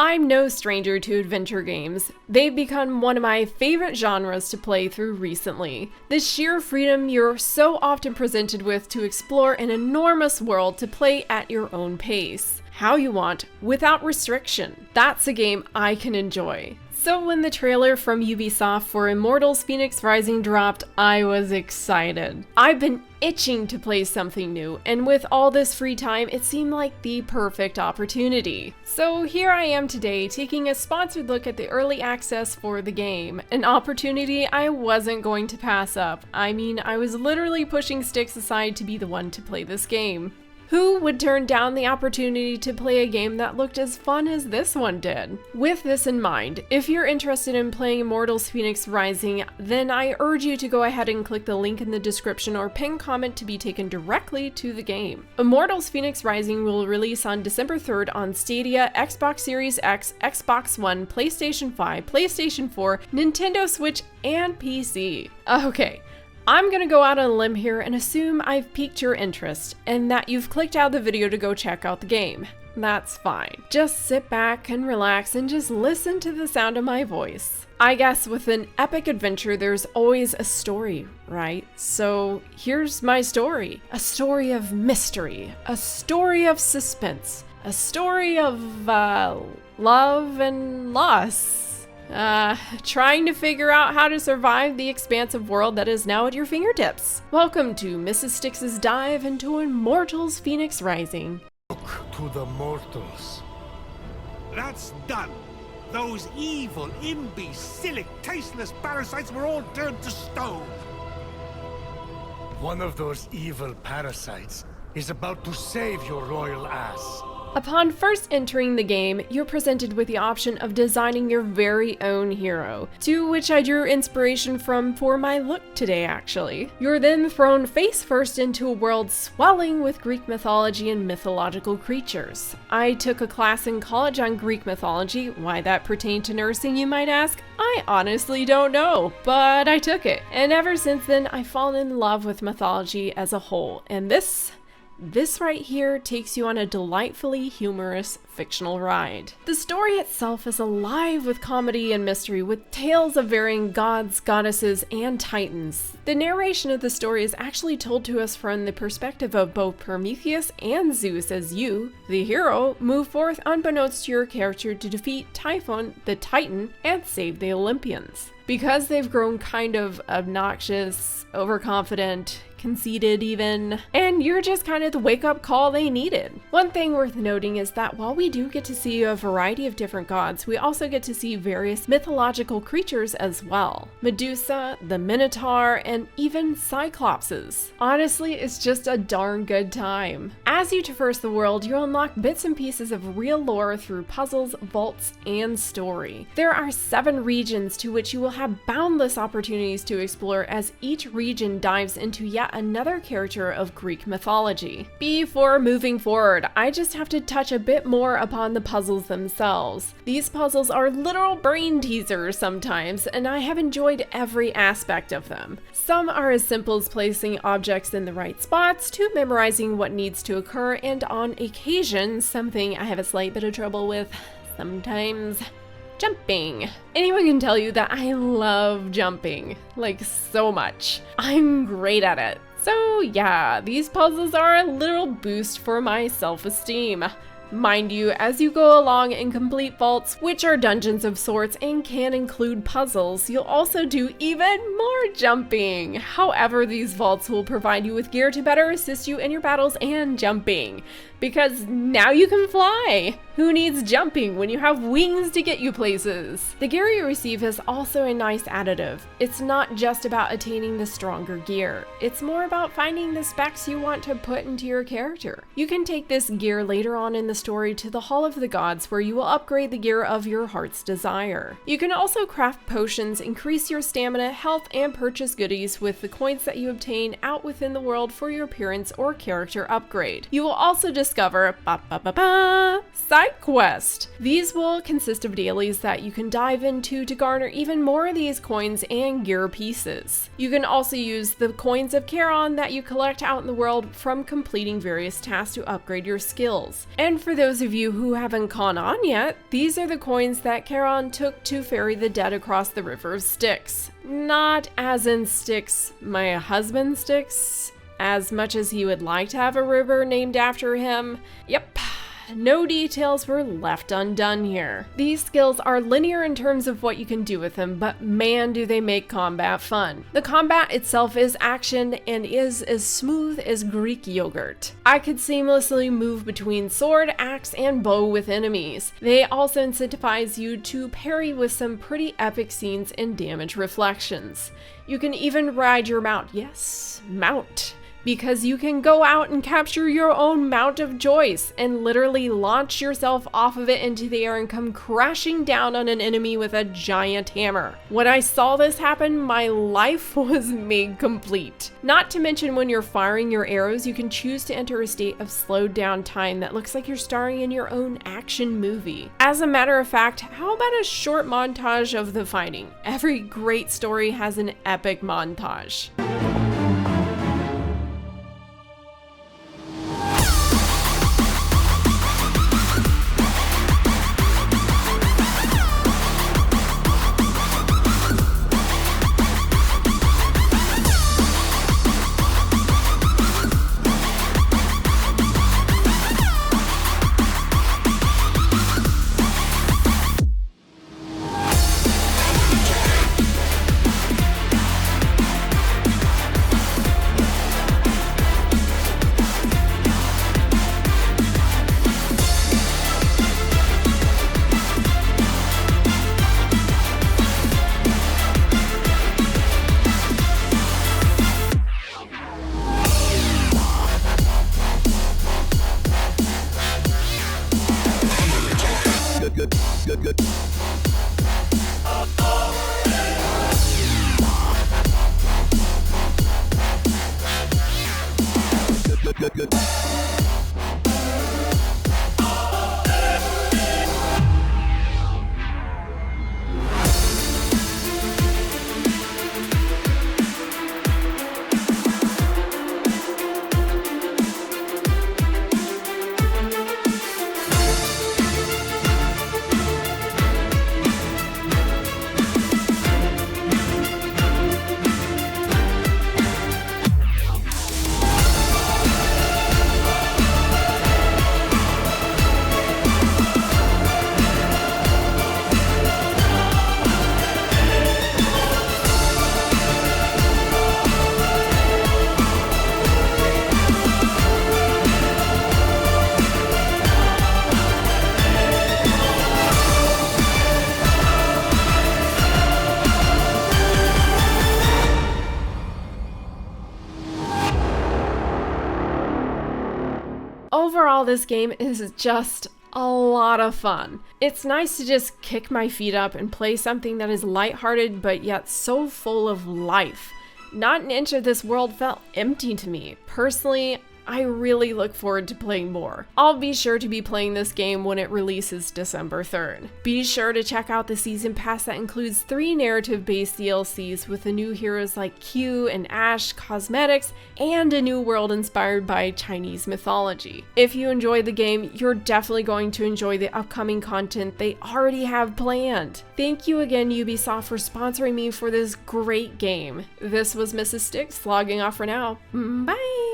I'm no stranger to adventure games. They've become one of my favorite genres to play through recently. The sheer freedom you're so often presented with to explore an enormous world to play at your own pace, how you want, without restriction. That's a game I can enjoy. So when the trailer from Ubisoft for Immortals Fenyx Rising dropped, I was excited. I've been itching to play something new, and with all this free time, it seemed like the perfect opportunity. So here I am today, taking a sponsored look at the early access for the game, an opportunity I wasn't going to pass up. I mean, I was literally pushing STIX aside to be the one to play this game. Who would turn down the opportunity to play a game that looked as fun as this one did? With this in mind, if you're interested in playing Immortals Fenyx Rising, then I urge you to go ahead and click the link in the description or pin comment to be taken directly to the game. Immortals Fenyx Rising will release on December 3rd on Stadia, Xbox Series X, Xbox One, PlayStation 5, PlayStation 4, Nintendo Switch, and PC. Okay. I'm gonna go out on a limb here and assume I've piqued your interest and that you've clicked out the video to go check out the game. That's fine. Just sit back and relax and just listen to the sound of my voice. I guess with an epic adventure, there's always a story, right? So here's my story. A story of mystery, a story of suspense, a story of love and loss. Trying to figure out how to survive the expansive world that is now at your fingertips. Welcome to MRSSSTIX's dive into Immortals Fenyx Rising. Look to the mortals. That's done. Those evil, imbecilic, tasteless parasites were all turned to stone. One of those evil parasites is about to save your royal ass. Upon first entering the game, you're presented with the option of designing your very own hero, to which I drew inspiration from for my look today actually. You're then thrown face first into a world swelling with Greek mythology and mythological creatures. I took a class in college on Greek mythology. Why that pertained to nursing, you might ask? I honestly don't know, but I took it. And ever since then, I've fallen in love with mythology as a whole, and this right here takes you on a delightfully humorous fictional ride. The story itself is alive with comedy and mystery, with tales of varying gods, goddesses, and titans. The narration of the story is actually told to us from the perspective of both Prometheus and Zeus as you, the hero, move forth unbeknownst to your character to defeat Typhon, the Titan, and save the Olympians. Because they've grown kind of obnoxious, overconfident, conceited even, and you're just kind of the wake-up call they needed. One thing worth noting is that while we do get to see a variety of different gods, we also get to see various mythological creatures as well. Medusa, the Minotaur, and even Cyclopses. Honestly, it's just a darn good time. As you traverse the world, you'll unlock bits and pieces of real lore through puzzles, vaults, and story. There are 7 regions to which you will have boundless opportunities to explore as each region dives into yet another character of Greek mythology. Before moving forward, I just have to touch a bit more upon the puzzles themselves. These puzzles are literal brain teasers sometimes, and I have enjoyed every aspect of them. Some are as simple as placing objects in the right spots to memorizing what needs to occur, and on occasion, something I have a slight bit of trouble with sometimes, jumping. Anyone can tell you that I love jumping, like so much. I'm great at it. So yeah, these puzzles are a little boost for my self-esteem. Mind you, as you go along and complete vaults, which are dungeons of sorts and can include puzzles, you'll also do even more jumping. However, these vaults will provide you with gear to better assist you in your battles and jumping, because now you can fly. Who needs jumping when you have wings to get you places? The gear you receive is also a nice additive. It's not just about attaining the stronger gear. It's more about finding the specs you want to put into your character. You can take this gear later on in the story to the Hall of the Gods, where you will upgrade the gear of your heart's desire. You can also craft potions, increase your stamina, health, and purchase goodies with the coins that you obtain out within the world for your appearance or character upgrade. You will also discover discover side quest. These will consist of dailies that you can dive into to garner even more of these coins and gear pieces. You can also use the coins of Charon that you collect out in the world from completing various tasks to upgrade your skills. And for those of you who haven't caught on yet, these are the coins that Charon took to ferry the dead across the river of Styx. Not as in Styx, my husband Styx, as much as he would like to have a river named after him. Yep. No details were left undone here. These skills are linear in terms of what you can do with them, but man do they make combat fun. The combat itself is action and is as smooth as Greek yogurt. I could seamlessly move between sword, axe, and bow with enemies. They also incentivize you to parry with some pretty epic scenes and damage reflections. You can even ride your mount. Yes, mount. Because you can go out and capture your own mount of choice and literally launch yourself off of it into the air and come crashing down on an enemy with a giant hammer. When I saw this happen, my life was made complete. Not to mention when you're firing your arrows, you can choose to enter a state of slowed down time that looks like you're starring in your own action movie. As a matter of fact, how about a short montage of the fighting? Every great story has an epic montage. Overall, this game is just a lot of fun. It's nice to just kick my feet up and play something that is lighthearted but yet so full of life. Not an inch of this world felt empty to me. Personally, I really look forward to playing more. I'll be sure to be playing this game when it releases December 3rd. Be sure to check out the season pass that includes 3 narrative-based DLCs with the new heroes like Q and Ash, cosmetics, and a new world inspired by Chinese mythology. If you enjoyed the game, you're definitely going to enjoy the upcoming content they already have planned. Thank you again, Ubisoft, for sponsoring me for this great game. This was MRSSSTIX logging off for now. Bye!